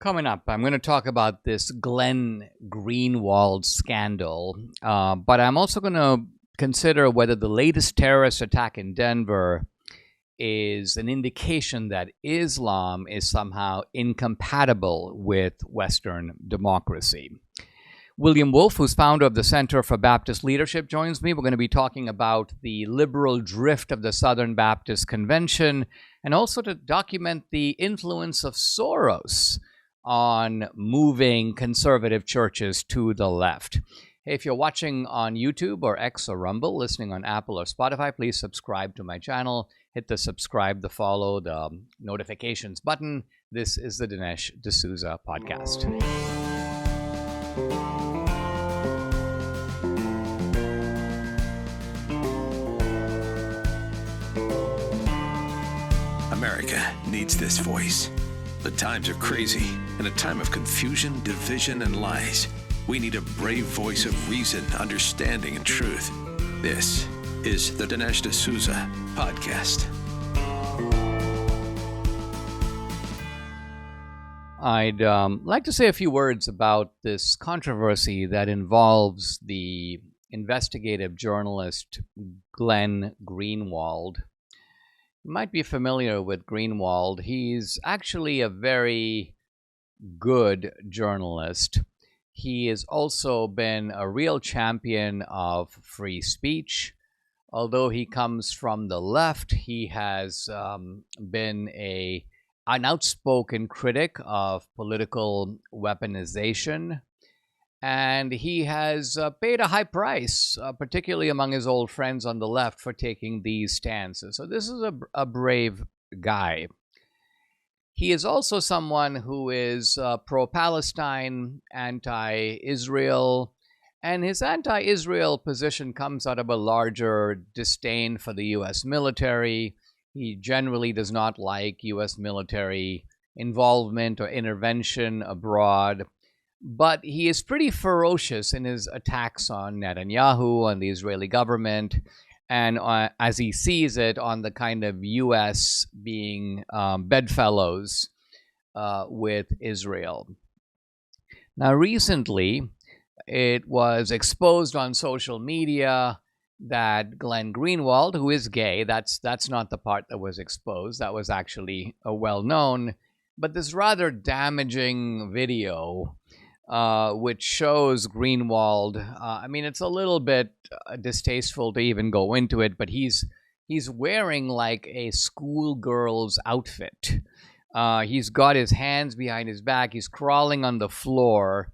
Coming up, I'm going to talk about this Glenn Greenwald scandal, but I'm also going to consider whether the latest terrorist attack in Denver is an indication that Islam is somehow incompatible with Western democracy. William Wolfe, who's founder of the Center for Baptist Leadership, joins me. We're going to be talking about the liberal drift of the Southern Baptist Convention and also to document the influence of Soros on moving conservative churches to the left. Hey, if you're watching on YouTube or X or Rumble, listening on Apple or Spotify, please subscribe to my channel. Hit the subscribe, the follow, the notifications button. This is the Dinesh D'Souza podcast. America needs this voice. The times are crazy. In a time of confusion, division, and lies, we need a brave voice of reason, understanding, and truth. This is the Dinesh D'Souza podcast. I'd like to say a few words about this controversy that involves the investigative journalist Glenn Greenwald. You might be familiar with Greenwald. He's actually a very good journalist. He has also been a real champion of free speech. Although he comes from the left, he has been an outspoken critic of political weaponization. And he has paid a high price, particularly among his old friends on the left, for taking these stances. So this is a brave guy. He is also someone who is pro-Palestine, anti-Israel, and his anti-Israel position comes out of a larger disdain for the U.S. military. He generally does not like U.S. military involvement or intervention abroad. But he is pretty ferocious in his attacks on Netanyahu, on the Israeli government, and as he sees it, on the kind of U.S. being bedfellows with Israel. Now, recently, it was exposed on social media that Glenn Greenwald, who is gay, that's not the part that was exposed, that was actually well-known, but this rather damaging video which shows Greenwald. I mean, it's a little bit distasteful to even go into it, but he's wearing like a schoolgirl's outfit. He's got his hands behind his back. He's crawling on the floor.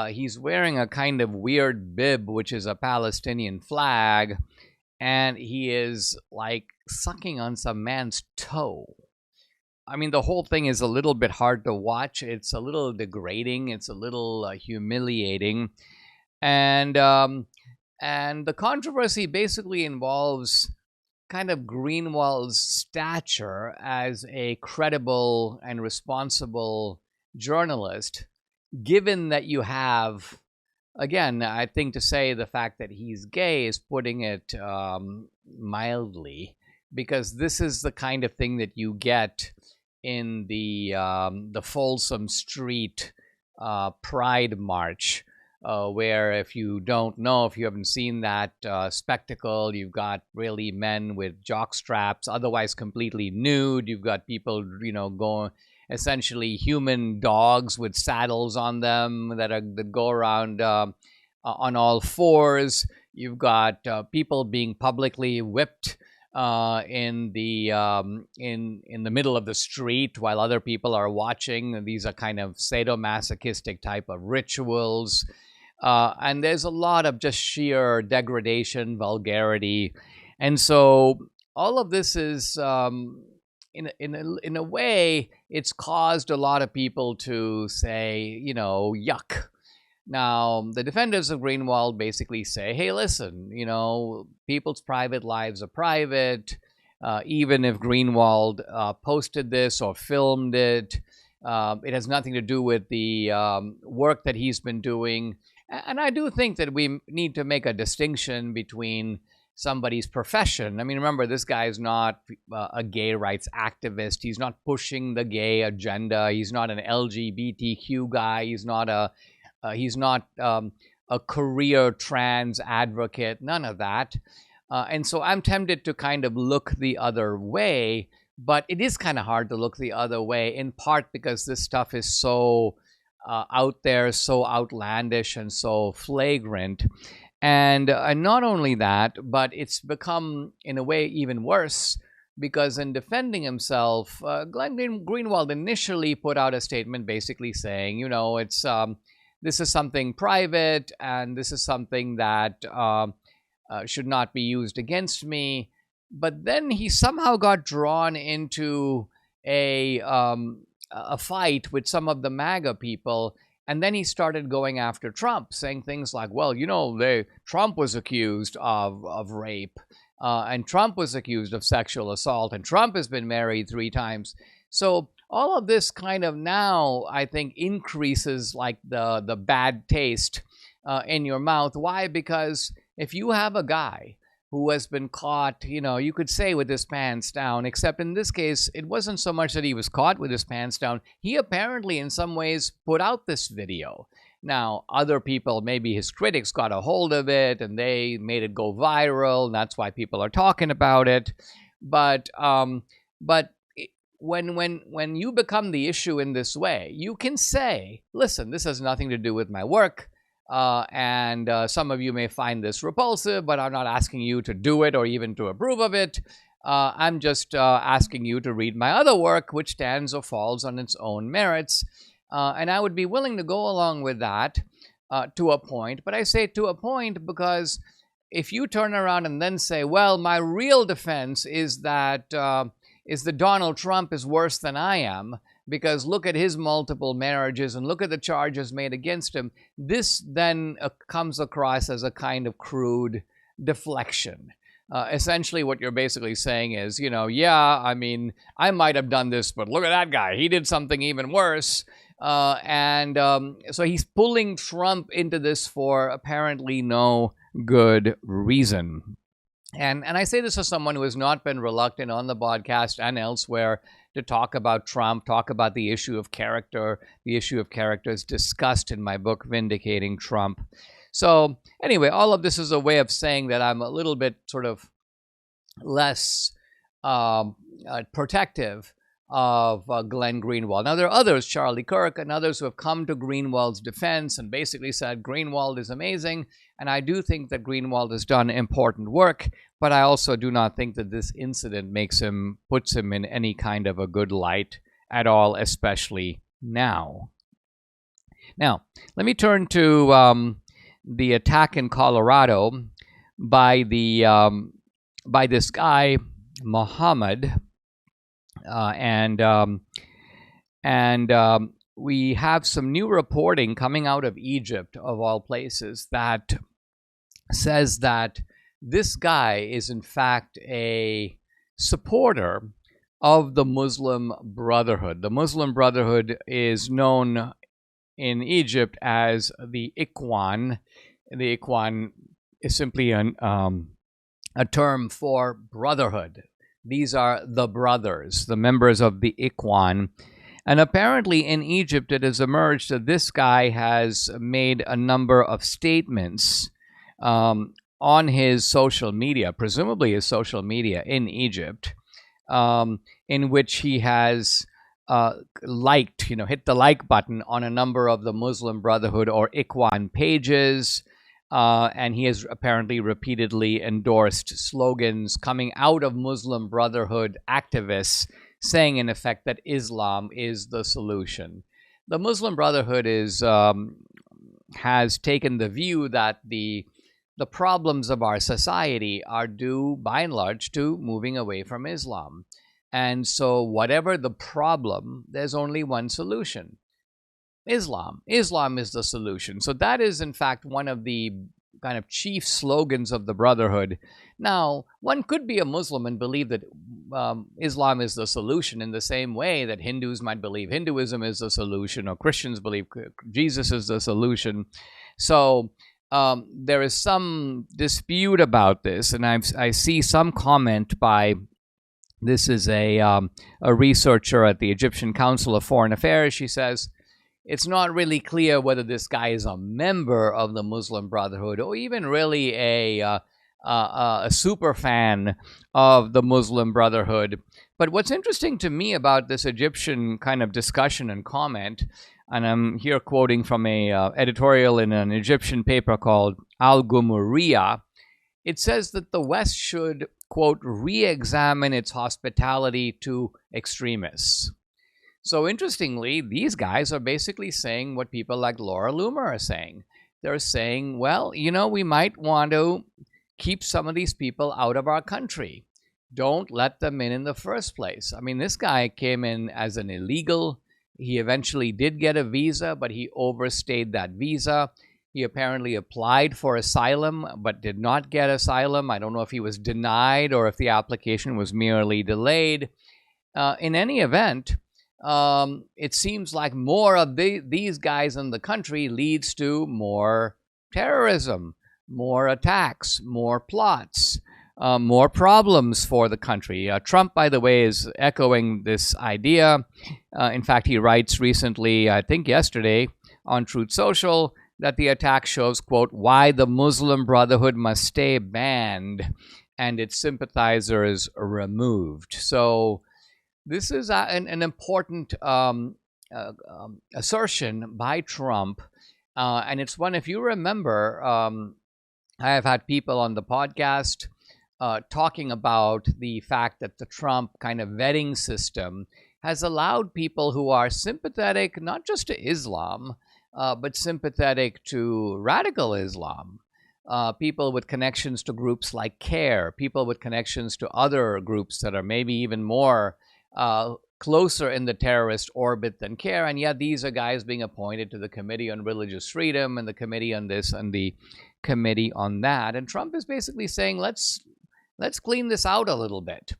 He's wearing a kind of weird bib, which is a Palestinian flag, and he is like sucking on some man's toe. I mean, the whole thing is a little bit hard to watch. It's a little degrading. It's a little humiliating. And the controversy basically involves kind of Greenwald's stature as a credible and responsible journalist, given that you have, again, I think to say the fact that he's gay is putting it mildly, because this is the kind of thing that you get in the Folsom Street Pride March, where if you don't know, if you haven't seen that spectacle, you've got really men with jock straps, otherwise completely nude. You've got people, going essentially human dogs with saddles on them that go around on all fours. You've got people being publicly whipped in the middle of the street while other people are watching. And these are kind of sadomasochistic type of rituals. And there's a lot of just sheer degradation, vulgarity. And so all of this is, in a way, it's caused a lot of people to say, yuck. Now, the defenders of Greenwald basically say, hey, listen, people's private lives are private. Even if Greenwald posted this or filmed it, it has nothing to do with the work that he's been doing. And I do think that we need to make a distinction between somebody's profession. I mean, remember, this guy is not a gay rights activist. He's not pushing the gay agenda. He's not an LGBTQ guy. He's not a career trans advocate. None of that. And so I'm tempted to kind of look the other way, but it is kind of hard to look the other way, in part because this stuff is so out there, so outlandish, and so flagrant. And not only that, but it's become, in a way, even worse, because in defending himself, Glenn Greenwald initially put out a statement basically saying, it's this is something private, and this is something that should not be used against me. But then he somehow got drawn into a fight with some of the MAGA people, and then he started going after Trump, saying things like, well, Trump was accused of rape, and Trump was accused of sexual assault, and Trump has been married 3 times. So all of this kind of now, I think, increases like the bad taste in your mouth. Why? Because if you have a guy who has been caught, you could say with his pants down, except in this case, it wasn't so much that he was caught with his pants down. He apparently, in some ways, put out this video. Now, other people, maybe his critics, got a hold of it and they made it go viral, and that's why people are talking about it. But when you become the issue in this way, you can say, listen, this has nothing to do with my work. And some of you may find this repulsive, but I'm not asking you to do it or even to approve of it. I'm just asking you to read my other work, which stands or falls on its own merits. And I would be willing to go along with that to a point. But I say to a point because if you turn around and then say, well, my real defense is that Donald Trump is worse than I am, because look at his multiple marriages and look at the charges made against him, this then comes across as a kind of crude deflection. Essentially, what you're basically saying is, I mean, I might have done this, but look at that guy. He did something even worse. So he's pulling Trump into this for apparently no good reason. And I say this as someone who has not been reluctant on the podcast and elsewhere to talk about Trump, talk about the issue of character. The issue of character is discussed in my book, Vindicating Trump. So anyway, all of this is a way of saying that I'm a little bit sort of less protective of Glenn Greenwald. Now, there are others, Charlie Kirk and others, who have come to Greenwald's defense and basically said Greenwald is amazing. And I do think that Greenwald has done important work, but I also do not think that this incident puts him in any kind of a good light at all, especially now. Now, let me turn to the attack in Colorado by this guy, Muhammad. We have some new reporting coming out of Egypt, of all places, that says that this guy is in fact a supporter of the Muslim Brotherhood. The Muslim Brotherhood is known in Egypt as the Ikhwan. The Ikhwan is simply a term for brotherhood. These are the brothers, the members of the Ikhwan. And apparently in Egypt, it has emerged that this guy has made a number of statements on his social media, presumably his social media in Egypt, in which he has hit the like button on a number of the Muslim Brotherhood or Ikhwan pages. And he has apparently repeatedly endorsed slogans coming out of Muslim Brotherhood activists saying, in effect, that Islam is the solution. The Muslim Brotherhood has taken the view that the problems of our society are due, by and large, to moving away from Islam. And so whatever the problem, there's only one solution. Islam. Islam is the solution. So that is, in fact, one of the kind of chief slogans of the Brotherhood. Now, one could be a Muslim and believe that Islam is the solution in the same way that Hindus might believe Hinduism is the solution, or Christians believe Jesus is the solution. So there is some dispute about this, and I see some comment by this is a researcher at the Egyptian Council of Foreign Affairs. She says it's not really clear whether this guy is a member of the Muslim Brotherhood or even really a super fan of the Muslim Brotherhood. But what's interesting to me about this Egyptian kind of discussion and comment, and I'm here quoting from a editorial in an Egyptian paper called Al Gumuriya, it says that the West should, quote, re-examine its hospitality to extremists. So interestingly, these guys are basically saying what people like Laura Loomer are saying. They're saying, well, we might want to keep some of these people out of our country. Don't let them in the first place. I mean, this guy came in as an illegal. He eventually did get a visa, but he overstayed that visa. He apparently applied for asylum, but did not get asylum. I don't know if he was denied or if the application was merely delayed. In any event, it seems like more of these guys in the country leads to more terrorism, more attacks, more plots, more problems for the country. Trump, by the way, is echoing this idea. In fact, he writes recently, I think yesterday, on Truth Social, that the attack shows, quote, why the Muslim Brotherhood must stay banned and its sympathizers removed. So this is an important assertion by Trump. And it's one, if you remember, I have had people on the podcast talking about the fact that the Trump kind of vetting system has allowed people who are sympathetic not just to Islam, but sympathetic to radical Islam, people with connections to groups like CARE, people with connections to other groups that are maybe even more closer in the terrorist orbit than CARE, and yet these are guys being appointed to the Committee on Religious Freedom and the Committee on this and the Committee on that. And Trump is basically saying, let's clean this out a little bit.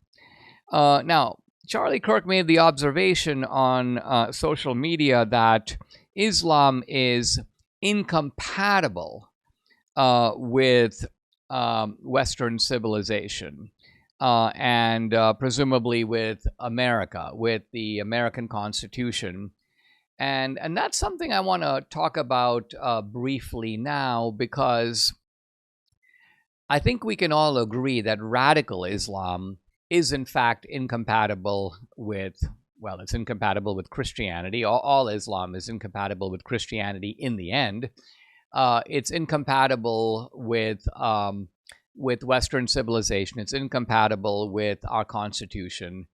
Now, Charlie Kirk made the observation on social media that Islam is incompatible with Western civilization and presumably with America, with the American Constitution. And that's something I want to talk about briefly now, because I think we can all agree that radical Islam is in fact incompatible with, well, it's incompatible with Christianity. All Islam is incompatible with Christianity in the end. It's incompatible with Western civilization. It's incompatible with our Constitution.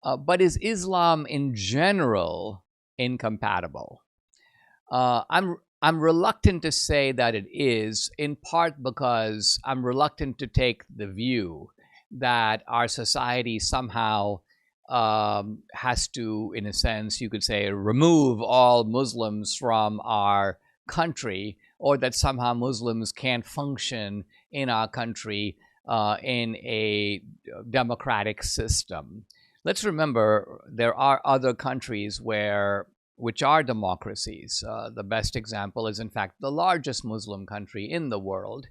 But is Islam in general incompatible? I'm reluctant to say that it is, in part because I'm reluctant to take the view that our society somehow has to, in a sense, you could say, remove all Muslims from our country, or that somehow Muslims can't function in our country in a democratic system. Let's remember there are other countries which are democracies. The best example is, in fact, the largest Muslim country in the world,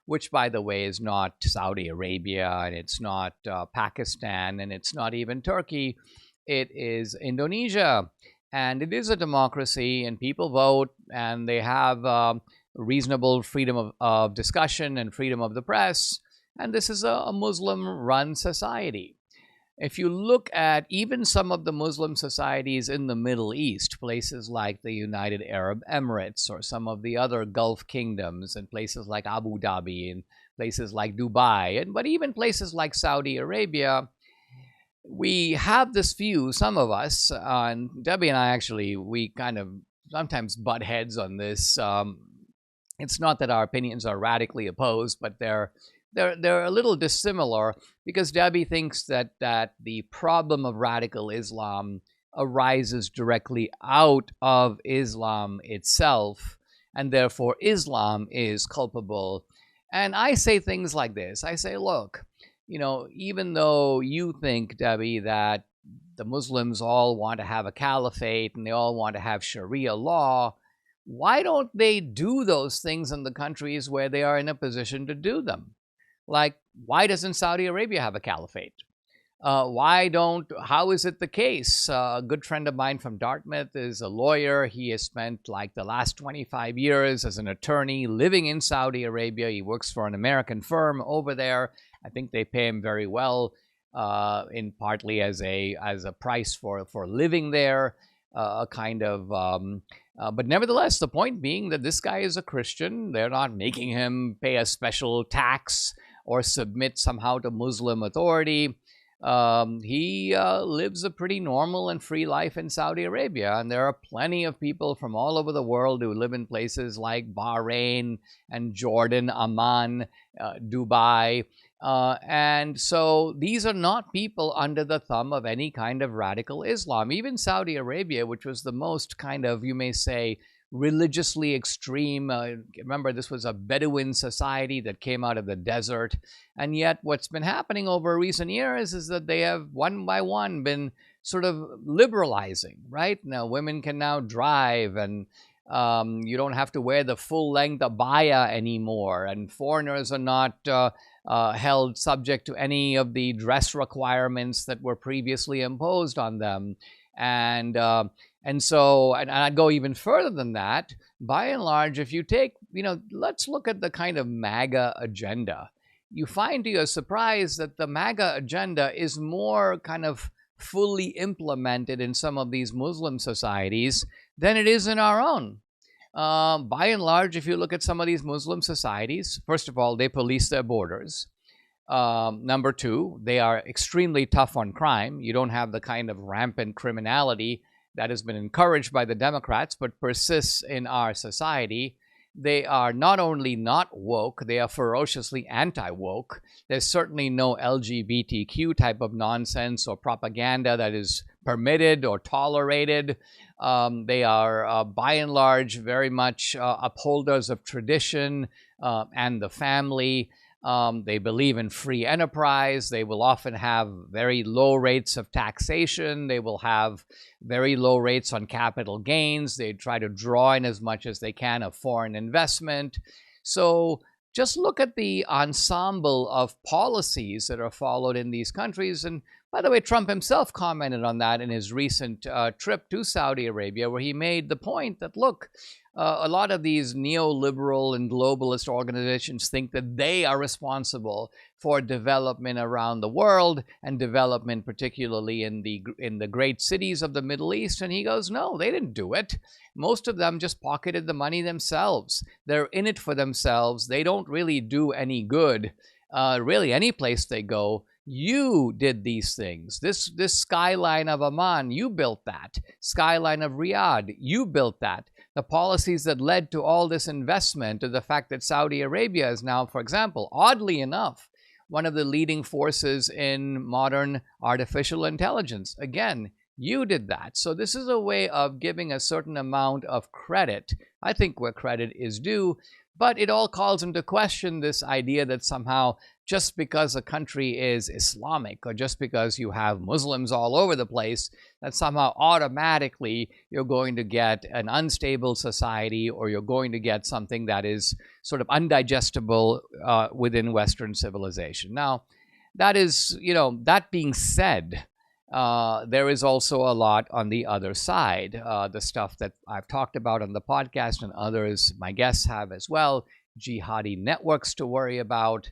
which, by the way, is not Saudi Arabia, and it's not Pakistan, and it's not even Turkey. It is Indonesia, and it is a democracy, and people vote, and they have reasonable freedom of discussion and freedom of the press, and this is a Muslim-run society. If you look at even some of the Muslim societies in the Middle East, places like the United Arab Emirates or some of the other Gulf kingdoms, and places like Abu Dhabi and places like Dubai, but even places like Saudi Arabia, we have this view, some of us, and Debbie and I actually, we kind of sometimes butt heads on this. It's not that our opinions are radically opposed, but they're a little dissimilar, because Debbie thinks that the problem of radical Islam arises directly out of Islam itself, and therefore Islam is culpable. And I say things like this. I say, look, even though you think, Debbie, that the Muslims all want to have a caliphate and they all want to have Sharia law, why don't they do those things in the countries where they are in a position to do them? Like, why doesn't Saudi Arabia have a caliphate? How is it the case? A good friend of mine from Dartmouth is a lawyer. He has spent like the last 25 years as an attorney living in Saudi Arabia. He works for an American firm over there. I think they pay him very well, in partly as a price for living there, but nevertheless, the point being that this guy is a Christian. They're not making him pay a special tax or submit somehow to Muslim authority. He lives a pretty normal and free life in Saudi Arabia, and there are plenty of people from all over the world who live in places like Bahrain and Jordan, Amman, Dubai. And so these are not people under the thumb of any kind of radical Islam. Even Saudi Arabia, which was the most kind of, you may say, religiously extreme. Remember, this was a Bedouin society that came out of the desert. And yet what's been happening over recent years is that they have one by one been sort of liberalizing, right? Now, women can now drive, and you don't have to wear the full-length abaya anymore, and foreigners are not held subject to any of the dress requirements that were previously imposed on them. And I'd go even further than that. By and large, if you take, let's look at the kind of MAGA agenda. You find to your surprise that the MAGA agenda is more kind of fully implemented in some of these Muslim societies than it is in our own. By and large, if you look at some of these Muslim societies, first of all, they police their borders. Number two, they are extremely tough on crime. You don't have the kind of rampant criminality that has been encouraged by the Democrats but persists in our society. They are not only not woke, they are ferociously anti-woke. There's certainly no LGBTQ type of nonsense or propaganda that is permitted or tolerated. They are, by and large, very much upholders of tradition and the family. They believe in free enterprise. They will often have very low rates of taxation. They will have very low rates on capital gains. They try to draw in as much as they can of foreign investment. So just look at the ensemble of policies that are followed in these countries. And by the way, Trump himself commented on that in his recent trip to Saudi Arabia, where he made the point that, look, a lot of these neoliberal and globalist organizations think that they are responsible for development around the world, and development particularly in the great cities of the Middle East. And he goes, no, they didn't do it. Most of them just pocketed the money themselves. They're in it for themselves. They don't really do any good, really any place they go. You did these things. This skyline of Amman, you built that. Skyline of Riyadh, you built that. The policies that led to all this investment, to the fact that Saudi Arabia is now, for example, oddly enough, one of the leading forces in modern artificial intelligence. Again, you did that. So this is a way of giving a certain amount of credit, I think, where credit is due. But it all calls into question this idea that somehow just because a country is Islamic, or just because you have Muslims all over the place, that somehow automatically you're going to get an unstable society, or you're going to get something that is sort of undigestible within Western civilization. Now, that is, that being said, there is also a lot on the other side. The stuff that I've talked about on the podcast, and others, my guests, have as well. Jihadi networks to worry about.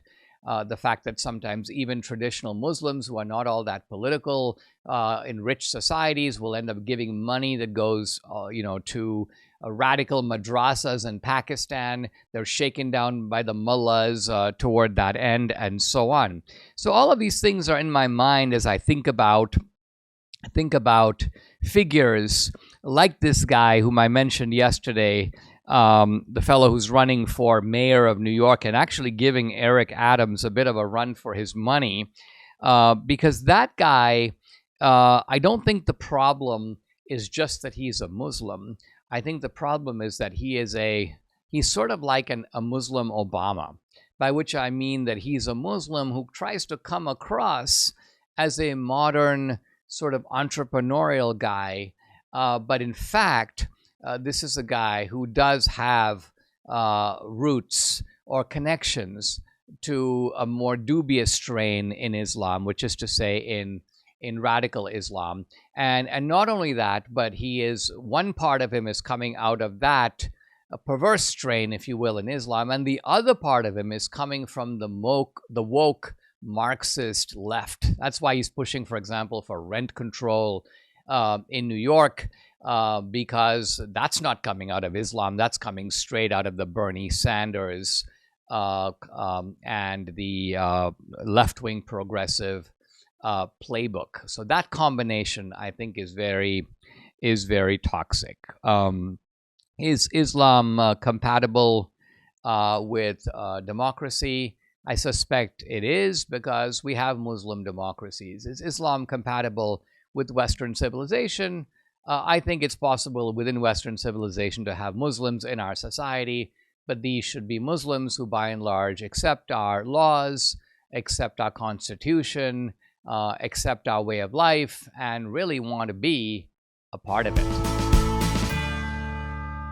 The fact that sometimes even traditional Muslims who are not all that political in rich societies will end up giving money that goes, to radical madrasas in Pakistan. They're shaken down by the mullahs toward that end, and so on. So all of these things are in my mind as I think about figures like this guy whom I mentioned yesterday, the fellow who's running for mayor of New York, and actually giving Eric Adams a bit of a run for his money, because that guy, I don't think the problem is just that he's a Muslim. I think the problem is that he's sort of like a Muslim Obama, by which I mean that he's a Muslim who tries to come across as a modern sort of entrepreneurial guy, but in fact, this is a guy who does have roots or connections to a more dubious strain in Islam, which is to say in radical Islam. And not only that, but one part of him is coming out of that a perverse strain, if you will, in Islam, and the other part of him is coming from the woke Marxist left. That's why he's pushing, for example, for rent control in New York, because that's not coming out of Islam. That's coming straight out of the Bernie Sanders and the left-wing progressive playbook. So that combination, I think, is very toxic. Is Islam compatible with democracy? I suspect it is, because we have Muslim democracies. Is Islam compatible with Western civilization? I think it's possible within Western civilization to have Muslims in our society, but these should be Muslims who, by and large, accept our laws, accept our constitution, accept our way of life, and really want to be a part of it.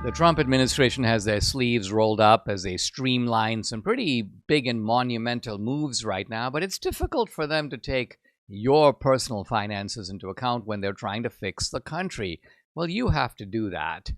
The Trump administration has their sleeves rolled up as they streamline some pretty big and monumental moves right now, but it's difficult for them to take your personal finances into account when they're trying to fix the country. Well, you have to do that.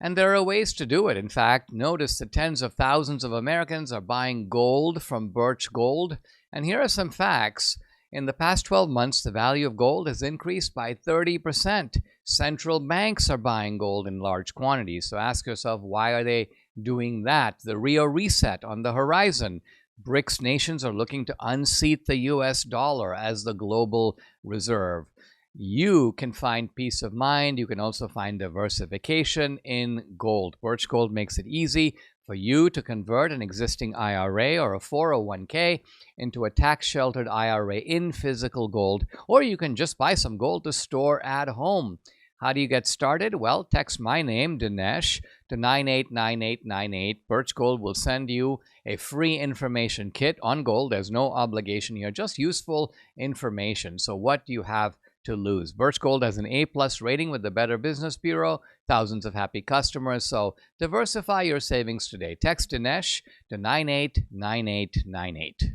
And there are ways to do it. In fact, notice that tens of thousands of Americans are buying gold from Birch Gold. And here are some facts. In the past 12 months, the value of gold has increased by 30%. Central banks are buying gold in large quantities. So ask yourself, why are they doing that? The Rio reset on the horizon. BRICS nations are looking to unseat the US dollar as the global reserve. You can find peace of mind. You can also find diversification in gold. Birch Gold makes it easy for you to convert an existing IRA or a 401k into a tax-sheltered IRA in physical gold, or you can just buy some gold to store at home. How do you get started? Well, text my name, Dinesh, to 989898. Birch Gold will send you a free information kit on gold. There's no obligation here, just useful information. So what do you have to lose? Birch Gold has an A+ rating with the Better Business Bureau, thousands of happy customers. So diversify your savings today. Text Dinesh to 989898.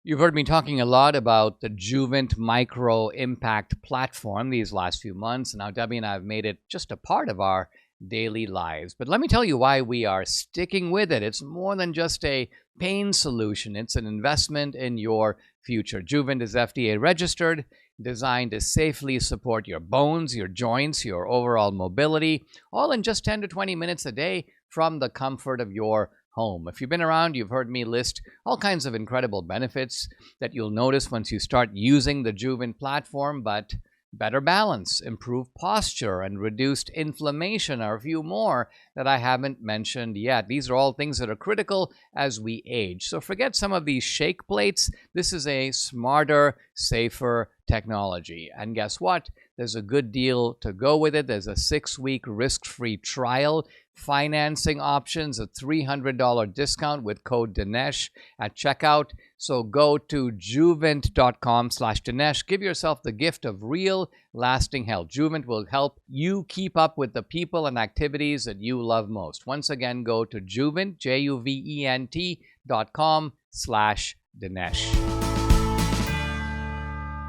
You've heard me talking a lot about the Juvent Micro Impact platform these last few months. Now, Debbie and I have made it just a part of our daily lives. But let me tell you why we are sticking with it. It's more than just a pain solution. It's an investment in your future. Juvent is FDA registered, designed to safely support your bones, your joints, your overall mobility, all in just 10 to 20 minutes a day from the comfort of your home. If you've been around, you've heard me list all kinds of incredible benefits that you'll notice once you start using the Juvent platform, but better balance, improved posture, and reduced inflammation are a few more that I haven't mentioned yet. These are all things that are critical as we age. So forget some of these shake plates. This is a smarter, safer technology. And guess what? There's a good deal to go with it. There's a 6-week risk-free trial, financing options, a $300 discount with code Dinesh at checkout. So go to juvent.com/Dinesh. Give yourself the gift of real, lasting health. Juvent will help you keep up with the people and activities that you love most. Once again, go to Juvent, juvent.com/Dinesh.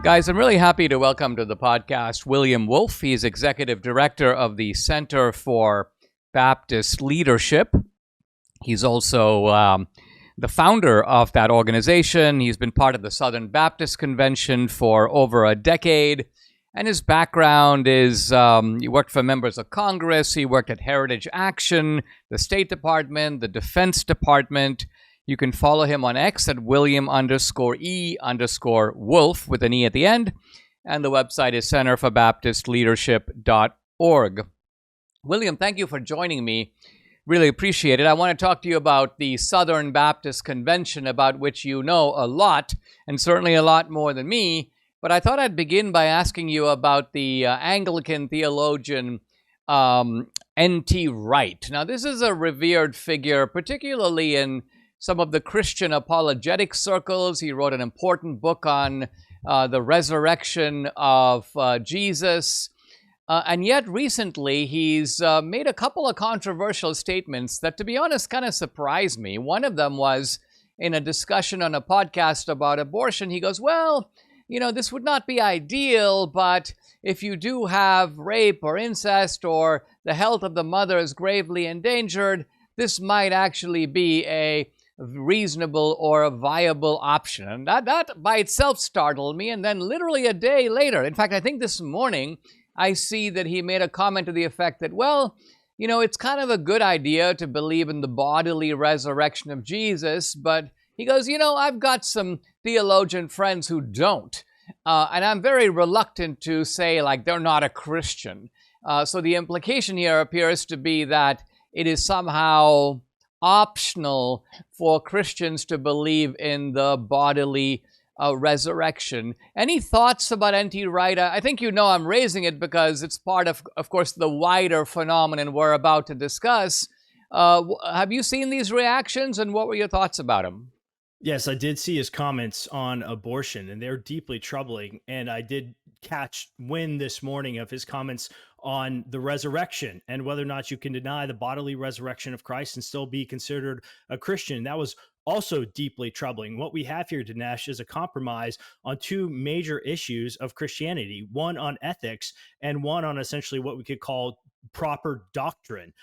Guys, I'm really happy to welcome to the podcast William Wolfe. He's executive director of the Center for Baptist Leadership. He's also the founder of that organization. He's been part of the Southern Baptist Convention for over a decade. And his background is he worked for members of Congress. He worked at Heritage Action, the State Department, the Defense Department. You can follow him on X at William_E_Wolfe with an E at the end. And the website is centerforbaptistleadership.org. William, thank you for joining me. Really appreciate it. I want to talk to you about the Southern Baptist Convention, about which you know a lot, and certainly a lot more than me. But I thought I'd begin by asking you about the Anglican theologian N.T. Wright. Now, this is a revered figure, particularly in some of the Christian apologetic circles. He wrote an important book on the resurrection of Jesus. And yet recently he's made a couple of controversial statements that, to be honest, kind of surprised me. One of them was in a discussion on a podcast about abortion. He goes, well, this would not be ideal, but if you do have rape or incest or the health of the mother is gravely endangered, this might actually be a reasonable or a viable option. And that by itself startled me. And then literally a day later, in fact, I think this morning, I see that he made a comment to the effect that, well, it's kind of a good idea to believe in the bodily resurrection of Jesus, but he goes, I've got some theologian friends who don't, and I'm very reluctant to say, like, they're not a Christian. So the implication here appears to be that it is somehow optional for Christians to believe in the bodily resurrection. Any thoughts about N.T. Wright? I think I'm raising it because it's part of course, the wider phenomenon we're about to discuss. Have you seen these reactions, and what were your thoughts about them? Yes, I did see his comments on abortion, and they're deeply troubling. And I did catch wind this morning of his comments on the resurrection and whether or not you can deny the bodily resurrection of Christ and still be considered a Christian. That was also deeply troubling. What we have here, Dinesh, is a compromise on two major issues of Christianity, one on ethics and one on essentially what we could call proper doctrine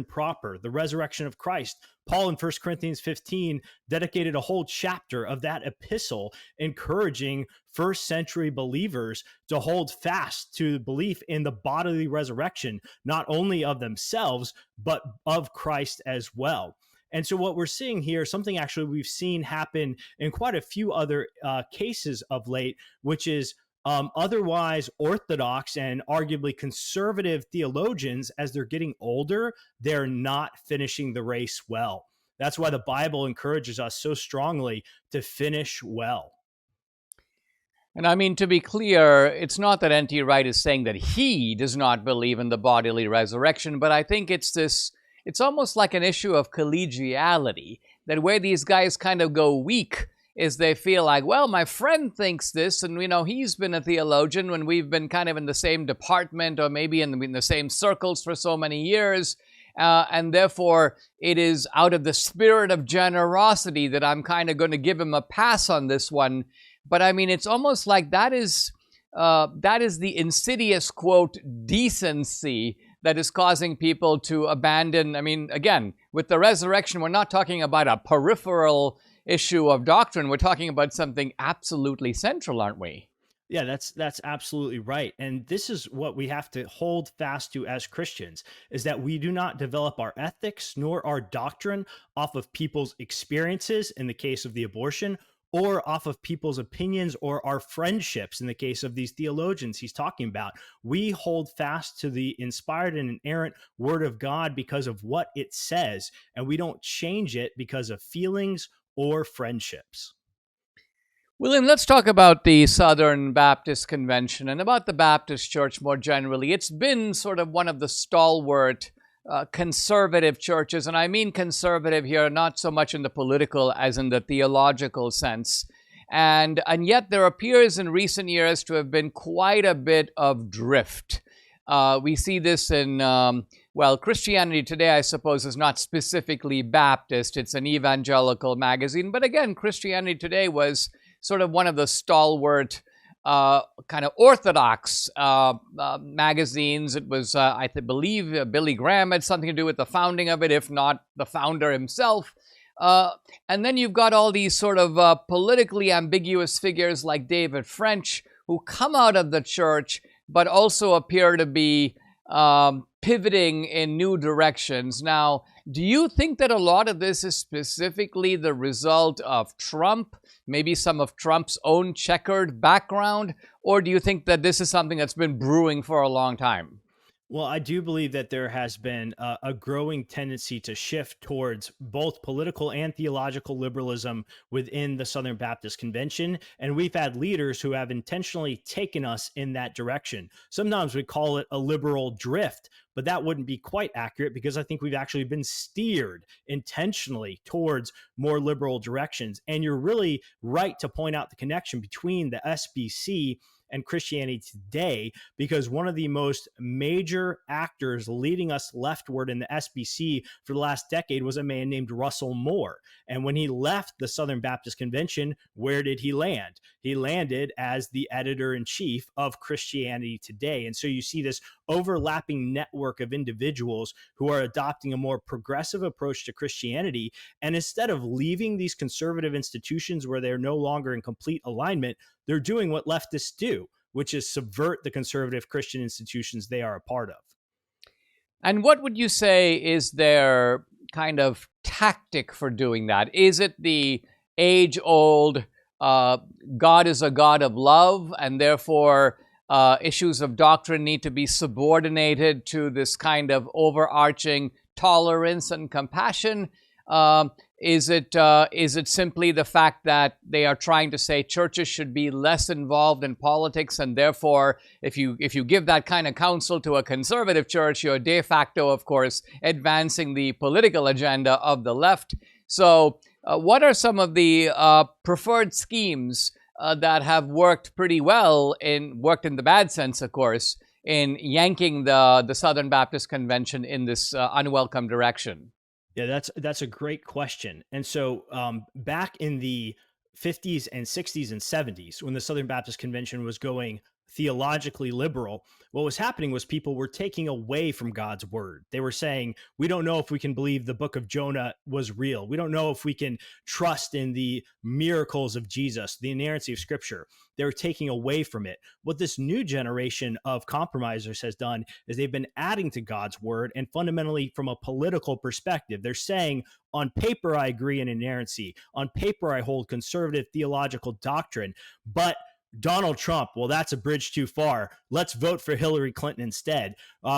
proper, the resurrection of Christ. Paul in 1 Corinthians 15 dedicated a whole chapter of that epistle encouraging first century believers to hold fast to belief in the bodily resurrection, not only of themselves, but of Christ as well. And so what we're seeing here, something actually we've seen happen in quite a few other cases of late, which is otherwise orthodox and arguably conservative theologians, as they're getting older, they're not finishing the race well. That's why the Bible encourages us so strongly to finish well. And I mean, to be clear, it's not that N.T. Wright is saying that he does not believe in the bodily resurrection, but I think it's almost like an issue of collegiality, that where these guys kind of go weak is they feel like, well, my friend thinks this, and he's been a theologian when we've been kind of in the same department or maybe in the same circles for so many years, and therefore it is out of the spirit of generosity that I'm kind of going to give him a pass on this one. But I mean, it's almost like that is the insidious, quote, decency that is causing people to abandon. I mean, again, with the resurrection, we're not talking about a peripheral issue of doctrine. We're talking about something absolutely central, aren't we? Yeah, that's absolutely right. And this is what we have to hold fast to as Christians, is that we do not develop our ethics nor our doctrine off of people's experiences in the case of the abortion, or off of people's opinions or our friendships in the case of these theologians he's talking about. We hold fast to the inspired and inerrant word of God because of what it says, and we don't change it because of feelings or friendships. William, let's talk about the Southern Baptist Convention and about the Baptist Church more generally. It's been sort of one of the stalwart conservative churches, and I mean conservative here, not so much in the political as in the theological sense. And yet there appears in recent years to have been quite a bit of drift. We see this in, Christianity Today, I suppose, is not specifically Baptist. It's an evangelical magazine. But again, Christianity Today was sort of one of the stalwart kind of orthodox magazines. It was, I believe, Billy Graham had something to do with the founding of it, if not the founder himself. And then you've got all these sort of politically ambiguous figures like David French, who come out of the church, but also appear to be pivoting in new directions. Now, do you think that a lot of this is specifically the result of Trump, maybe some of Trump's own checkered background, or do you think that this is something that's been brewing for a long time? Well, I do believe that there has been a growing tendency to shift towards both political and theological liberalism within the Southern Baptist Convention. And we've had leaders who have intentionally taken us in that direction. Sometimes we call it a liberal drift, but that wouldn't be quite accurate, because I think we've actually been steered intentionally towards more liberal directions. And you're really right to point out the connection between the SBC and Christianity Today, because one of the most major actors leading us leftward in the SBC for the last decade was a man named Russell Moore. And when he left the Southern Baptist Convention, where did he land? He landed as the editor-in-chief of Christianity Today. And so you see this overlapping network of individuals who are adopting a more progressive approach to Christianity. And instead of leaving these conservative institutions where they're no longer in complete alignment, they're doing what leftists do, which is subvert the conservative Christian institutions they are a part of. And what would you say is their kind of tactic for doing that? Is it the age-old God is a God of love, and therefore issues of doctrine need to be subordinated to this kind of overarching tolerance and compassion? Is it simply the fact that they are trying to say churches should be less involved in politics, and therefore, if you give that kind of counsel to a conservative church, you're de facto, of course, advancing the political agenda of the left? So, what are some of the preferred schemes that have worked pretty well worked in the bad sense, of course, in yanking the Southern Baptist Convention in this unwelcome direction? Yeah, that's a great question. And so back in the 50s and 60s and 70s, when the Southern Baptist Convention was going theologically liberal, what was happening was people were taking away from God's word. They were saying, we don't know if we can believe the book of Jonah was real. We don't know if we can trust in the miracles of Jesus, the inerrancy of scripture. They were taking away from it. What this new generation of compromisers has done is they've been adding to God's word, and fundamentally from a political perspective, they're saying, on paper, I agree in inerrancy. On paper, I hold conservative theological doctrine, but Donald Trump, well, that's a bridge too far. Let's vote for Hillary Clinton instead.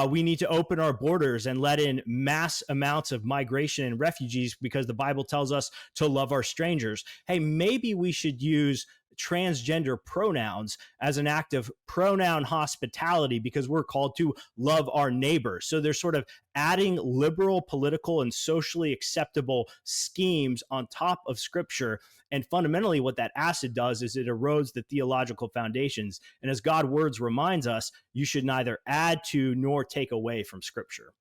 We need to open our borders and let in mass amounts of migration and refugees because the Bible tells us to love our strangers. Hey, maybe we should use transgender pronouns as an act of pronoun hospitality because we're called to love our neighbors. So they're sort of adding liberal, political, and socially acceptable schemes on top of scripture. And fundamentally, what that acid does is it erodes the theological foundations. And as God's words reminds us, you should neither add to nor take away from scripture.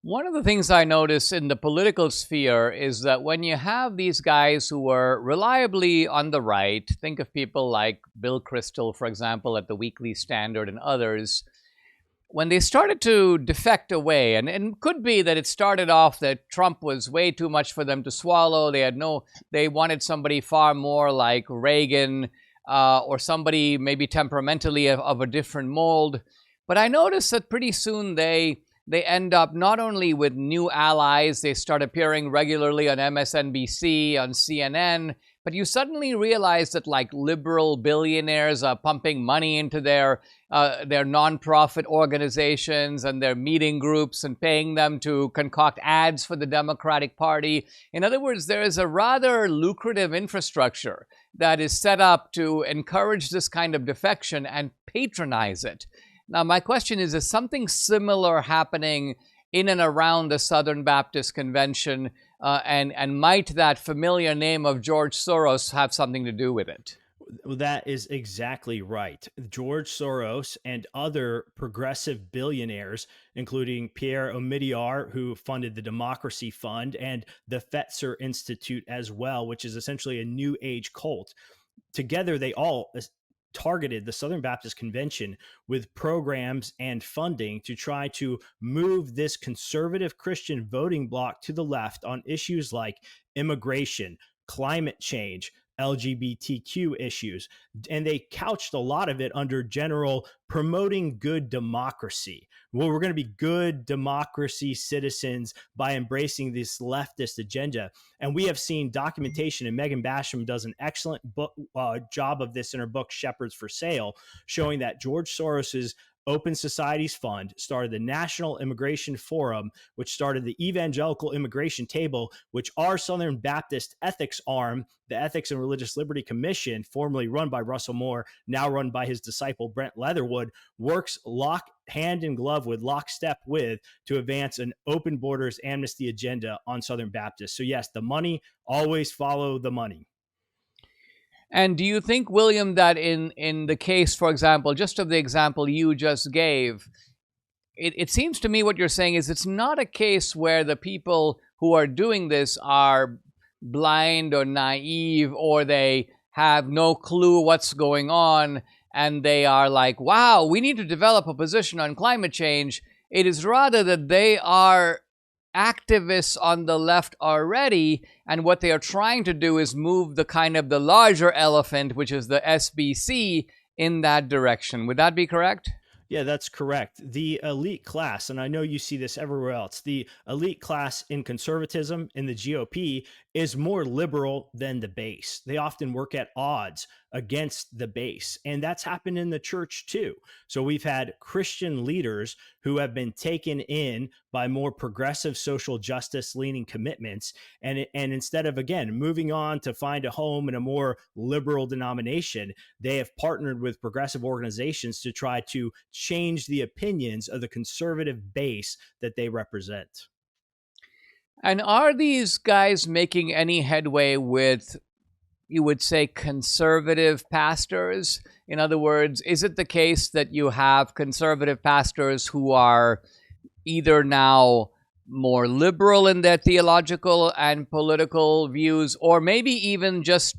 One of the things I notice in the political sphere is that when you have these guys who are reliably on the right, think of people like Bill Kristol, for example, at the Weekly Standard and others, when they started to defect away, and it could be that it started off that Trump was way too much for them to swallow. They wanted somebody far more like Reagan or somebody maybe temperamentally of a different mold. But I noticed that pretty soon they end up not only with new allies, they start appearing regularly on MSNBC, on CNN, but you suddenly realize that like liberal billionaires are pumping money into their nonprofit organizations and their meeting groups and paying them to concoct ads for the Democratic Party. In other words, there is a rather lucrative infrastructure that is set up to encourage this kind of defection and patronize it. Now, my question is something similar happening in and around the Southern Baptist Convention, and might that familiar name of George Soros have something to do with it? That is exactly right. George Soros and other progressive billionaires, including Pierre Omidyar, who funded the Democracy Fund, and the Fetzer Institute as well, which is essentially a New Age cult. Together, they all targeted the Southern Baptist Convention with programs and funding to try to move this conservative Christian voting bloc to the left on issues like immigration, climate change, LGBTQ issues. And they couched a lot of it under general promoting good democracy. Well, we're going to be good democracy citizens by embracing this leftist agenda. And we have seen documentation, and Megan Basham does an excellent job of this in her book, Shepherds for Sale, showing that George Soros's Open Societies Fund started the National Immigration Forum, which started the Evangelical Immigration Table, which our Southern Baptist ethics arm, the Ethics and Religious Liberty Commission, formerly run by Russell Moore, now run by his disciple Brent Leatherwood, works hand in glove with, lockstep with, to advance an open borders amnesty agenda on Southern Baptists. So yes, the money, always follow the money. And do you think, William, that in the case, for example, just of the example you just gave, it seems to me what you're saying is it's not a case where the people who are doing this are blind or naive, or they have no clue what's going on and they are like, wow, we need to develop a position on climate change. It is rather that they are activists on the left already, and what they are trying to do is move the kind of the larger elephant, which is the SBC, in that direction. Would that be correct? Yeah, that's correct. The elite class, and I know you see this everywhere else, the elite class in conservatism in the GOP is more liberal than the base. They often work at odds against the base. And that's happened in the church too. So we've had Christian leaders who have been taken in by more progressive social justice leaning commitments. And instead of, again, moving on to find a home in a more liberal denomination, they have partnered with progressive organizations to try to change the opinions of the conservative base that they represent. And are these guys making any headway with, you would say, conservative pastors? In other words, is it the case that you have conservative pastors who are either now more liberal in their theological and political views, or maybe even just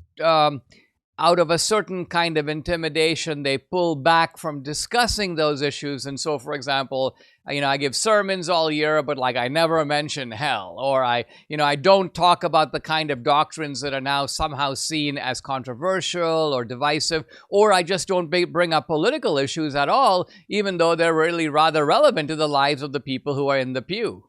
out of a certain kind of intimidation, they pull back from discussing those issues? And so, for example, I give sermons all year, but I never mention hell, or I don't talk about the kind of doctrines that are now somehow seen as controversial or divisive, or I just don't bring up political issues at all, even though they're really rather relevant to the lives of the people who are in the pew.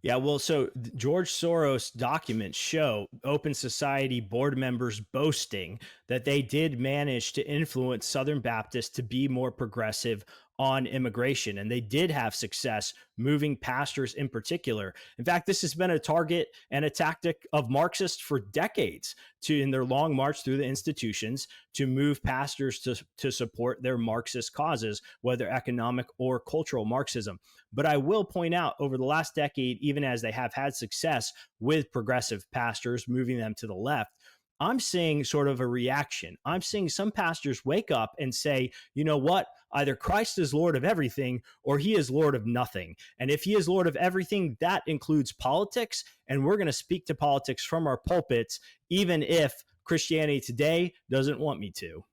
Yeah, well, so George Soros documents show Open Society board members boasting that they did manage to influence Southern Baptists to be more progressive on immigration. And they did have success moving pastors in particular. In fact, this has been a target and a tactic of Marxists for decades, in their long march through the institutions, to move pastors to support their Marxist causes, whether economic or cultural Marxism. But I will point out, over the last decade, even as they have had success with progressive pastors, moving them to the left, I'm seeing sort of a reaction. I'm seeing some pastors wake up and say, you know what? Either Christ is Lord of everything, or he is Lord of nothing. And if he is Lord of everything, that includes politics. And we're going to speak to politics from our pulpits, even if Christianity Today doesn't want me to.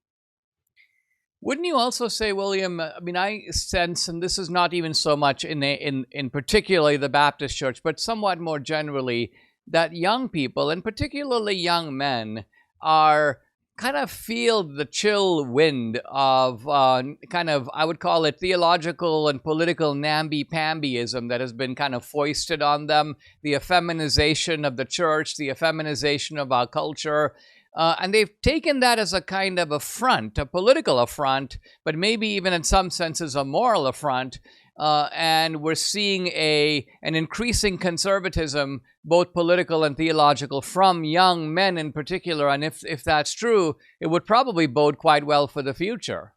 Wouldn't you also say, William, I sense, and this is not even so much in particularly the Baptist church, but somewhat more generally, that young people, and particularly young men, are kind of feel the chill wind of I would call it theological and political namby-pambyism that has been kind of foisted on them, the effeminization of the church, the effeminization of our culture. And they've taken that as a kind of affront, a political affront, but maybe even in some senses a moral affront. And we're seeing an increasing conservatism, both political and theological, from young men in particular. And if that's true, it would probably bode quite well for the future.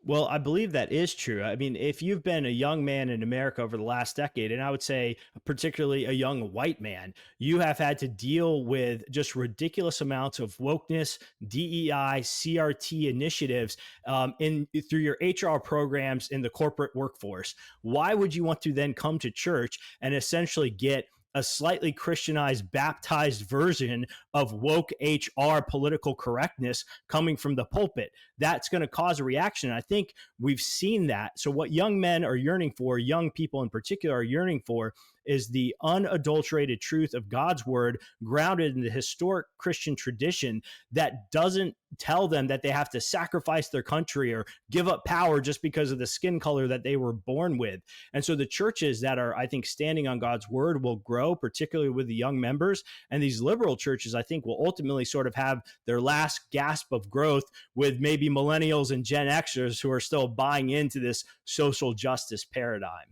Well, I believe that is true. I mean, if you've been a young man in America over the last decade, and I would say particularly a young white man, you have had to deal with just ridiculous amounts of wokeness, DEI, CRT initiatives through your HR programs in the corporate workforce. Why would you want to then come to church and essentially get a slightly Christianized, baptized version of woke HR political correctness coming from the pulpit? That's going to cause a reaction. And I think we've seen that. So what young men are yearning for, young people in particular are yearning for, is the unadulterated truth of God's word, grounded in the historic Christian tradition that doesn't tell them that they have to sacrifice their country or give up power just because of the skin color that they were born with. And so the churches that are, I think, standing on God's word will grow, particularly with the young members. And these liberal churches, I think, will ultimately sort of have their last gasp of growth with maybe millennials and Gen Xers who are still buying into this social justice paradigm.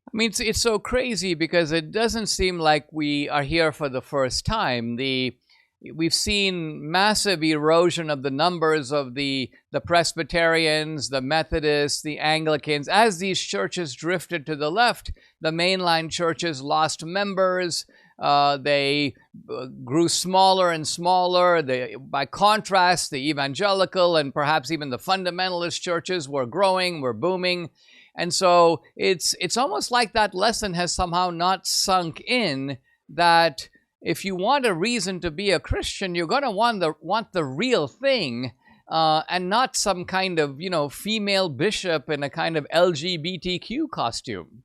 I mean, it's so crazy because it doesn't seem like we are here for the first time. We've seen massive erosion of the numbers of the Presbyterians, the Methodists, the Anglicans. As these churches drifted to the left, the mainline churches lost members. They grew smaller and smaller. By contrast, the evangelical and perhaps even the fundamentalist churches were growing, were booming. And so it's almost like that lesson has somehow not sunk in, that if you want a reason to be a Christian, you're going to want the real thing, and not some kind of, female bishop in a kind of LGBTQ costume.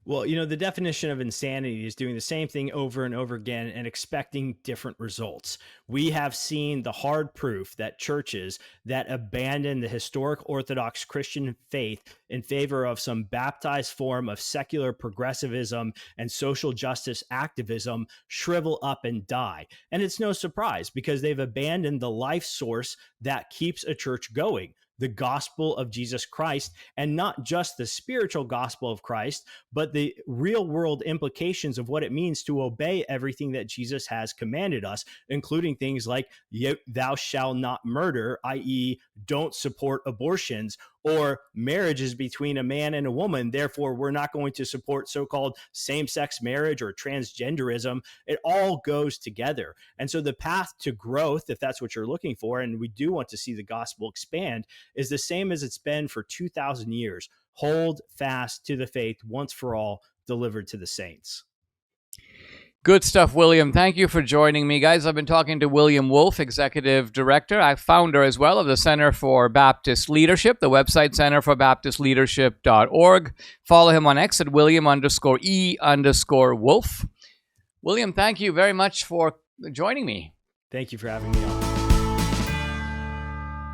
Well, the definition of insanity is doing the same thing over and over again and expecting different results. We have seen the hard proof that churches that abandon the historic Orthodox Christian faith in favor of some baptized form of secular progressivism and social justice activism shrivel up and die. And it's no surprise, because they've abandoned the life source that keeps a church going, the gospel of Jesus Christ, and not just the spiritual gospel of Christ, but the real world implications of what it means to obey everything that Jesus has commanded us, including things like thou shalt not murder, i.e., don't support abortions, or marriage is between a man and a woman, therefore we're not going to support so-called same-sex marriage or transgenderism. It all goes together. And so the path to growth, if that's what you're looking for, and we do want to see the gospel expand, is the same as it's been for 2,000 years. Hold fast to the faith once for all, delivered to the saints. Good stuff, William. Thank you for joining me, guys. I've been talking to William Wolfe, Executive Director, founder as well of the Center for Baptist Leadership, the website centerforbaptistleadership.org. Follow him on X at William_E_Wolfe. William, thank you very much for joining me. Thank you for having me on.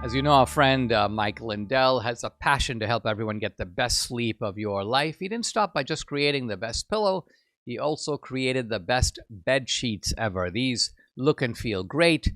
As you know, our friend Mike Lindell has a passion to help everyone get the best sleep of your life. He didn't stop by just creating the best pillow. He also created the best bed sheets ever. These look and feel great.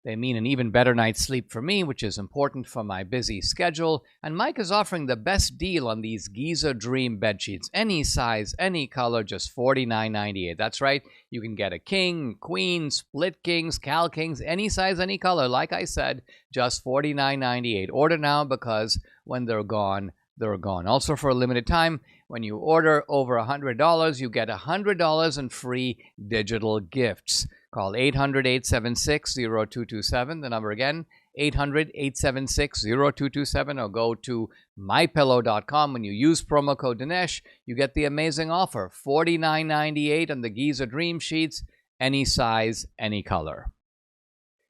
They mean an even better night's sleep for me, which is important for my busy schedule. And Mike is offering the best deal on these Giza Dream bed sheets. Any size, any color, just $49.98. That's right. You can get a king, queen, split kings, cal kings, any size, any color. Like I said, just $49.98. Order now, because when they're gone, they're gone. Also, for a limited time, when you order over $100, you get $100 in free digital gifts. Call 800-876-0227. The number again, 800-876-0227, or go to mypillow.com. When you use promo code Dinesh, you get the amazing offer, $49.98 on the Giza Dream Sheets, any size, any color.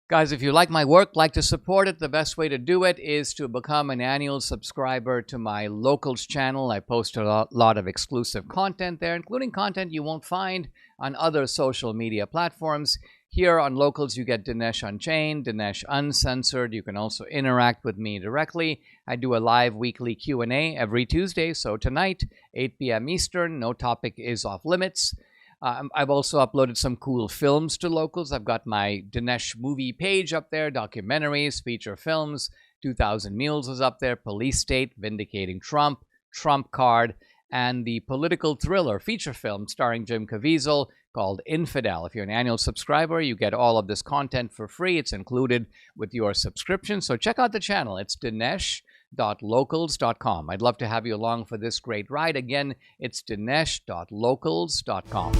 Guys, if you like my work, like to support it, the best way to do it is to become an annual subscriber to my Locals channel. I post a lot of exclusive content there, including content you won't find on other social media platforms. Here on Locals, you get Dinesh Unchained, Dinesh Uncensored. You can also interact with me directly. I do a live weekly Q&A every Tuesday, so tonight, 8 p.m. Eastern, no topic is off limits. I've also uploaded some cool films to Locals. I've got my Dinesh movie page up there, documentaries, feature films. 2000 Mules is up there, Police State, Vindicating Trump, Trump Card, and the political thriller feature film starring Jim Caviezel called Infidel. If you're an annual subscriber, you get all of this content for free. It's included with your subscription. So check out the channel. It's Dinesh.locals.com. I'd love to have you along for this great ride. Again, it's Dinesh.locals.com.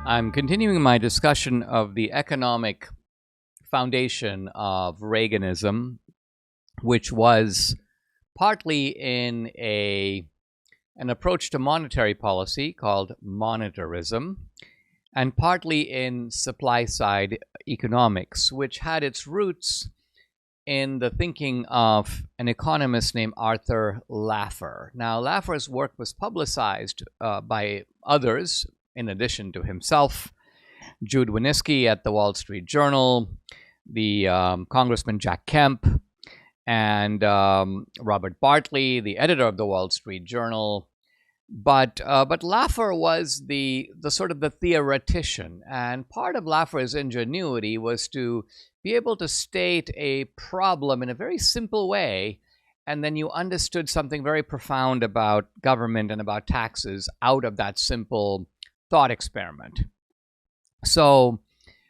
I'm continuing my discussion of the economic foundation of Reaganism, which was partly in an approach to monetary policy called monetarism, and partly in supply-side economics, which had its roots in the thinking of an economist named Arthur Laffer. Now, Laffer's work was publicized by others, in addition to himself. Jude Winniski at the Wall Street Journal, the Congressman Jack Kemp, and Robert Bartley, the editor of the Wall Street Journal. But Laffer was the sort of the theoretician, and part of Laffer's ingenuity was to be able to state a problem in a very simple way, and then you understood something very profound about government and about taxes out of that simple thought experiment. So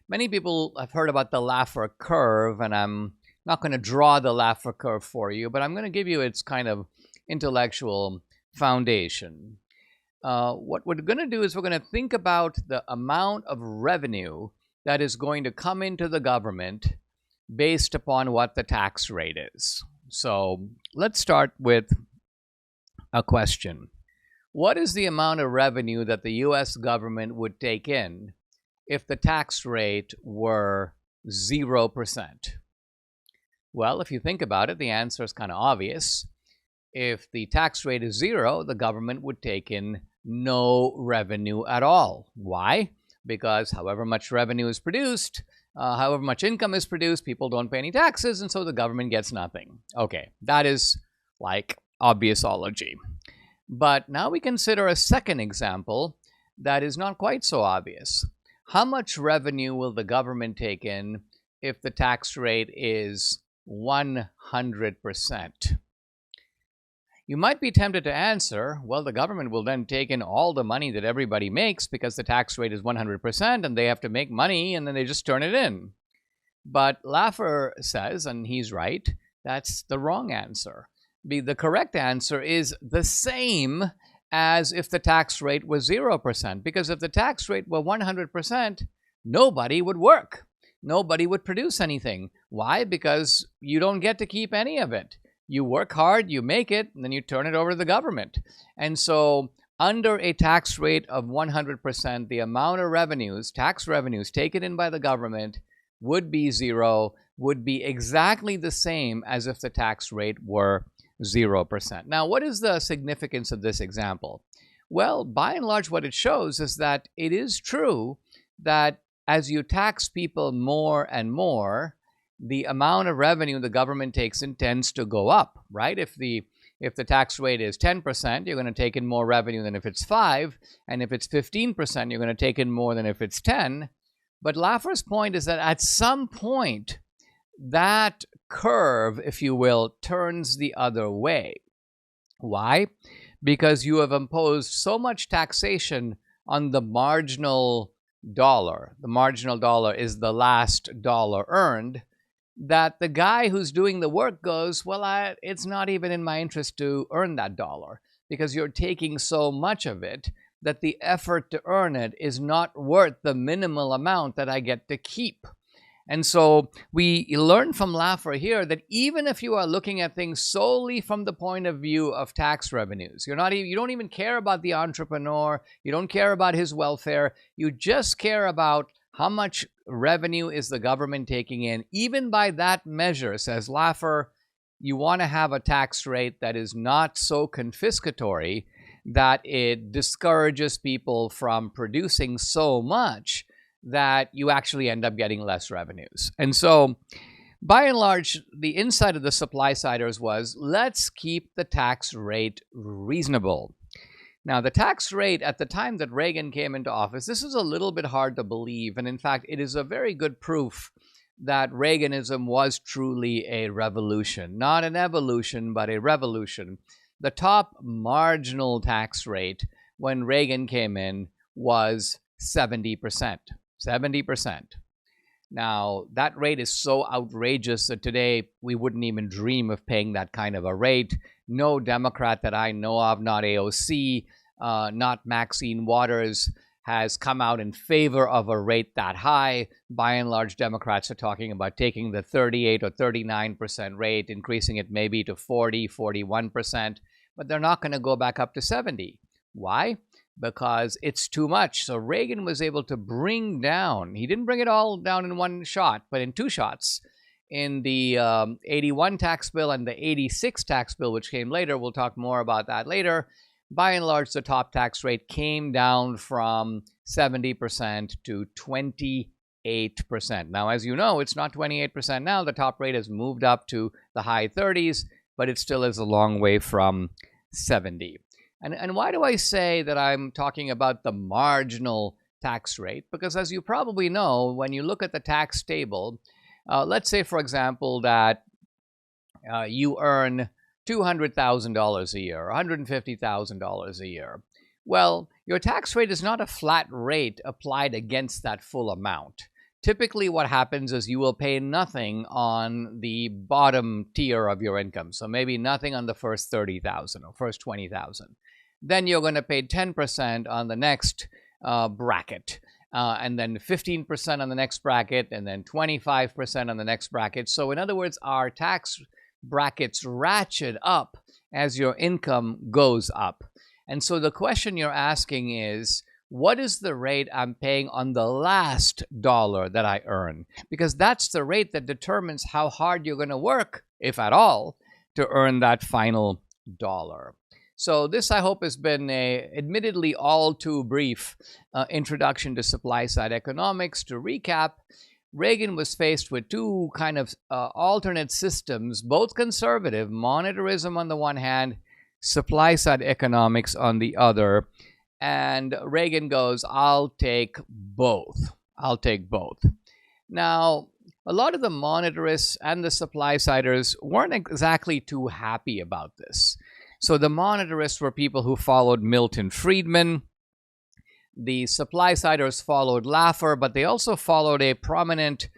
many people have heard about the Laffer curve, and I'm not going to draw the Laffer curve for you, but I'm going to give you its kind of intellectual foundation. what we're going to do is we're going to think about the amount of revenue that is going to come into the government based upon what the tax rate is. So let's start with a question. What is the amount of revenue that the U.S. government would take in if the tax rate were 0%? Well, if you think about it, the answer is kind of obvious. If the tax rate is 0, the government would take in no revenue at all. Why? Because however much revenue is produced, however much income is produced, people don't pay any taxes, and so the government gets nothing. Okay, that is like obviousology. But now we consider a second example that is not quite so obvious. How much revenue will the government take in if the tax rate is 100%? You might be tempted to answer, well, the government will then take in all the money that everybody makes because the tax rate is 100% and they have to make money and then they just turn it in. But Laffer says, and he's right, that's the wrong answer. The correct answer is the same as if the tax rate was 0%, because if the tax rate were 100%, nobody would work. Nobody would produce anything. Why? Because you don't get to keep any of it. You work hard, you make it, and then you turn it over to the government. And so under a tax rate of 100%, the amount of revenues, tax revenues taken in by the government would be 0, would be exactly the same as if the tax rate were 0%. Now, what is the significance of this example? Well, by and large, what it shows is that it is true that as you tax people more and more, the amount of revenue the government takes in tends to go up, right? If the tax rate is 10%, you're going to take in more revenue than if it's 5, and if it's 15%, you're going to take in more than if it's 10. But Laffer's point is that at some point, that curve, if you will, turns the other way. Why? Because you have imposed so much taxation on the marginal dollar. The marginal dollar is the last dollar earned, that the guy who's doing the work goes, well, it's not even in my interest to earn that dollar because you're taking so much of it that the effort to earn it is not worth the minimal amount that I get to keep. And so we learn from Laffer here that even if you are looking at things solely from the point of view of tax revenues, you don't even care about the entrepreneur, you don't care about his welfare, you just care about how much revenue is the government taking in. Even by that measure, says Laffer, you want to have a tax rate that is not so confiscatory that it discourages people from producing so much that you actually end up getting less revenues. And so, by and large, the insight of the supply siders was, let's keep the tax rate reasonable. Now, the tax rate at the time that Reagan came into office, this is a little bit hard to believe. And in fact, it is a very good proof that Reaganism was truly a revolution. Not an evolution, but a revolution. The top marginal tax rate when Reagan came in was 70%. 70%. Now, that rate is so outrageous that today we wouldn't even dream of paying that kind of a rate. No Democrat that I know of, not AOC, not Maxine Waters, has come out in favor of a rate that high. By and large, Democrats are talking about taking the 38 or 39% rate, increasing it maybe to 40, 41%, but they're not going to go back up to 70. Why? Because it's too much. So Reagan was able to bring down, he didn't bring it all down in one shot, but in two shots. In the 81 tax bill and the 86 tax bill, which came later, we'll talk more about that later, by and large, the top tax rate came down from 70% to 28%. Now, as you know, it's not 28% now. The top rate has moved up to the high 30s, but it still is a long way from 70. And why do I say that I'm talking about the marginal tax rate? Because as you probably know, when you look at the tax table, let's say, for example, that you earn $200,000 a year, $150,000 a year. Well, your tax rate is not a flat rate applied against that full amount. Typically, what happens is you will pay nothing on the bottom tier of your income. So maybe nothing on the first $30,000 or first $20,000. then you're going to pay 10% on the next bracket, and then 15% on the next bracket, and then 25% on the next bracket. So in other words, our tax brackets ratchet up as your income goes up. And so the question you're asking is, what is the rate I'm paying on the last dollar that I earn? Because that's the rate that determines how hard you're going to work, if at all, to earn that final dollar. So this, I hope, has been a admittedly all too brief introduction to supply-side economics. To recap, Reagan was faced with two kind of alternate systems, both conservative, monetarism on the one hand, supply-side economics on the other. And Reagan goes, I'll take both. I'll take both. Now, a lot of the monetarists and the supply-siders weren't exactly too happy about this. So the monetarists were people who followed Milton Friedman. The supply-siders followed Laffer, but they also followed a prominent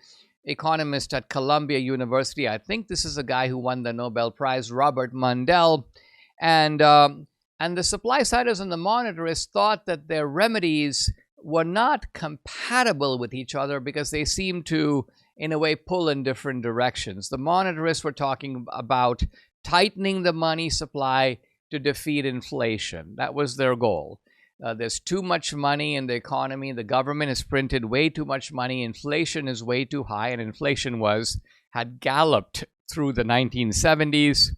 economist at Columbia University. I think this is a guy who won the Nobel Prize, Robert Mundell. And the supply-siders and the monetarists thought that their remedies were not compatible with each other because they seemed to, in a way, pull in different directions. The monetarists were talking about tightening the money supply to defeat inflation. That was their goal. There's too much money in the economy. The government has printed way too much money. Inflation is way too high, and inflation had galloped through the 1970s.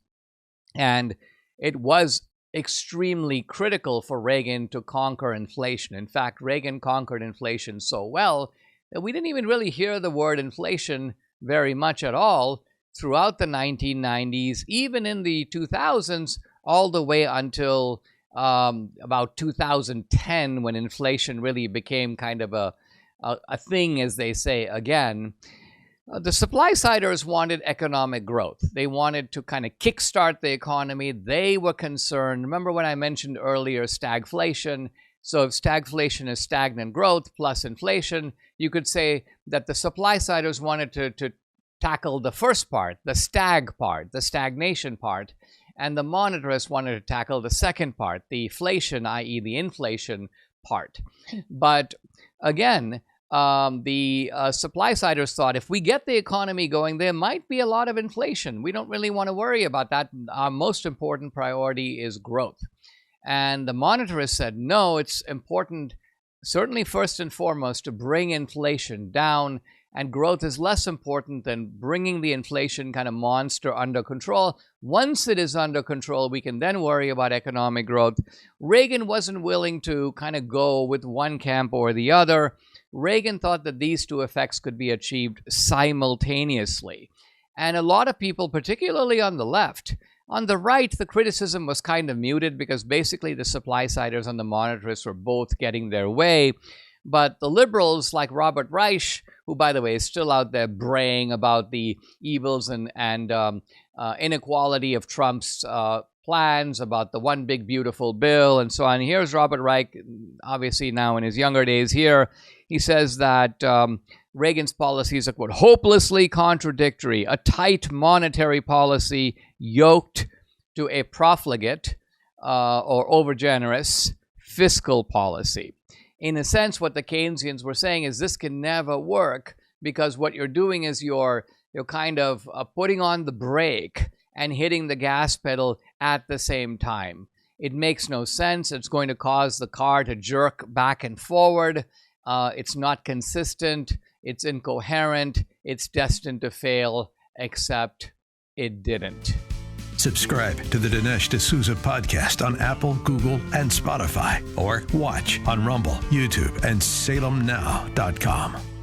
And it was extremely critical for Reagan to conquer inflation. In fact, Reagan conquered inflation so well that we didn't even really hear the word inflation very much at all throughout the 1990s, even in the 2000s, all the way until about 2010, when inflation really became kind of a thing, as they say again. The supply-siders wanted economic growth. They wanted to kind of kickstart the economy. They were concerned. Remember when I mentioned earlier stagflation? So if stagflation is stagnant growth plus inflation, you could say that the supply-siders wanted to tackle the first part, the stagnation part, and the monetarists wanted to tackle the second part, the inflation, i.e. the inflation part. But again, the supply-siders thought if we get the economy going, there might be a lot of inflation. We don't really want to worry about that. Our most important priority is growth. And the monetarists said, no, it's important, certainly first and foremost, to bring inflation down, and growth is less important than bringing the inflation kind of monster under control. Once it is under control, we can then worry about economic growth. Reagan wasn't willing to kind of go with one camp or the other. Reagan thought that these two effects could be achieved simultaneously. And a lot of people, particularly on the left, on the right, the criticism was kind of muted because basically the supply-siders and the monetarists were both getting their way. But the liberals like Robert Reich, who, by the way, is still out there braying about the evils and inequality of Trump's plans, about the one big beautiful bill and so on. Here's Robert Reich, obviously now in his younger days here. He says that Reagan's policies are, quote, hopelessly contradictory, a tight monetary policy yoked to a profligate or overgenerous fiscal policy. In a sense, what the Keynesians were saying is this can never work because what you're doing is you're kind of putting on the brake and hitting the gas pedal at the same time. It makes no sense. It's going to cause the car to jerk back and forward. It's not consistent. It's incoherent. It's destined to fail, except it didn't. Subscribe to the Dinesh D'Souza podcast on Apple, Google, and Spotify, or watch on Rumble, YouTube, and SalemNow.com.